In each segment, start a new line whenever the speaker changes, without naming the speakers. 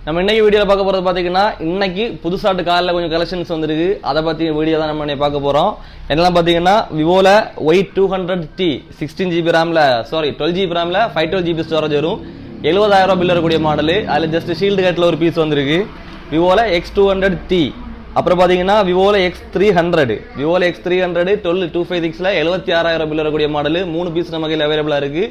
நம்ம இன்னைக்கு வீடியோவில் பார்க்க போகிறது பார்த்தீங்கன்னா இன்னைக்கு புதுசாட்டு காலில் கொஞ்சம் கலெக்ஷன்ஸ் வந்துருக்கு. அதை பற்றி வீடியோ தான் நம்ம பார்க்க போகிறோம். என்னெல்லாம் பார்த்தீங்கன்னா விவோவில் Y200T 16GB ரேமில் 12GB ரேமில் 512GB storage வரும். 70,000 பில் வரக்கூடிய மாடலு. அதில் ஜஸ்ட் ஷீல்டு கட்டில் ஒரு பீஸ் வந்துருக்கு. விவோவில் X200T. அப்புறம் பார்த்தீங்கன்னா விவோவில் X300 12256 76,000 பில் வரக்கூடிய மாடலு. 3 பீஸ் நம்ம கையில் அவைலபிளாக இருக்குது.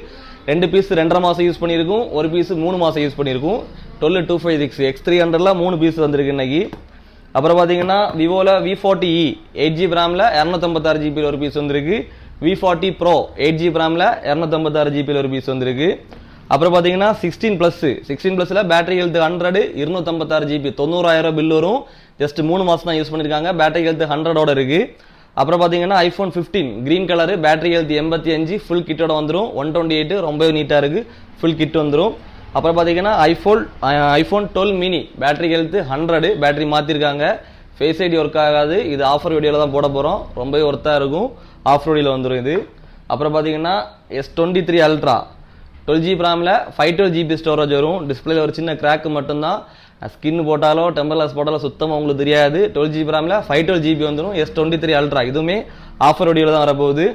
2 பீஸ் 2.5 மாதம் யூஸ் பண்ணியிருக்கும், ஒரு பீஸ் 3 மாதம் யூஸ் பண்ணியிருக்கும். 12256 X300ல 3 பீஸ் வந்திருக்கு இன்னைக்கு. அப்புறம் பார்த்தீங்கன்னா விவோவில் V40E 8GB ரேமில் 256GB ஒரு பீஸ் வந்திருக்கு. V40 Pro 8GB ரேமில் 256GB ஒரு பீஸ் வந்திருக்கு. அப்புறம் பார்த்தீங்கன்னா 16+ல பேட்டரி ஹெல்த் 100 256GB 90,000 பில் வரும். ஜஸ்ட் 3 மாதம் தான் யூஸ் பண்ணியிருக்காங்க. பேட்டரி ஹெல்த் 100ஓட இருக்கு. அப்புறம் பார்த்தீங்கன்னா iPhone 15 green colour, battery health 85, full கிட்டோட வந்துடும். 128 ரொம்ப நீட்டாக இருக்குது, ஃபுல் கிட் வந்துடும். அப்புறம் பார்த்தீங்கன்னா iPhone 12 mini battery health 100, battery மாற்றிருக்காங்க. ஃபேஸ் ஐடி ஒர்க் ஆகாது. இது ஆஃபர் வீடியோவில் தான் போட போகிறோம். ரொம்பவே ஒர்த்தாக இருக்கும், ஆஃபர் வீடியோவில் வந்துடும் இது. அப்புறம் பார்த்தீங்கன்னா S23 Ultra 12GB ரேமில் 512GB storage வரும். டிஸ்பிளேல ஒரு சின்ன கிராக் மட்டும்தான். ஸ்கின் போட்டாலோ டெம்பர் கிளாஸ் போட்டாலோ சுத்தமாக உங்களுக்கு தெரியாது. 12GB ரேமில் 512GB வந்துடும். S23 Ultra இதுவுமே ஆஃபர் வீடியோவில் தான் வரப்போகுது.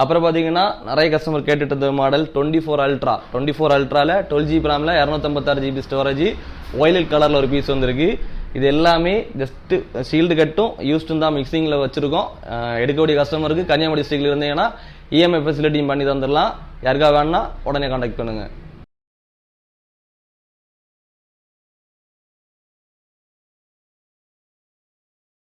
அப்புறம் பார்த்தீங்கன்னா நிறைய கஸ்டமர் கேட்டுட்டு இருந்த model 24 Ultraல 12GB ரேமில் 256GB storage, violet கலரில் ஒரு பீஸ் வந்திருக்கு. இது எல்லாமே ஜஸ்ட்டு ஷீல்டு கட்டும் யூஸ்டும் தான் மிக்சிங்கில் வச்சுருக்கோம். எடுக்கக்கூடிய கஸ்டமருக்கு கன்னியாகுமரி டிஸ்ட்ரிக்டில் இருந்தீங்கன்னா இஎம்ஐ ஃபெசிலிட்டியும் பண்ணி தந்துடலாம். யாருக்கா வேணுன்னா உடனே கான்டாக்ட் பண்ணுங்கள்.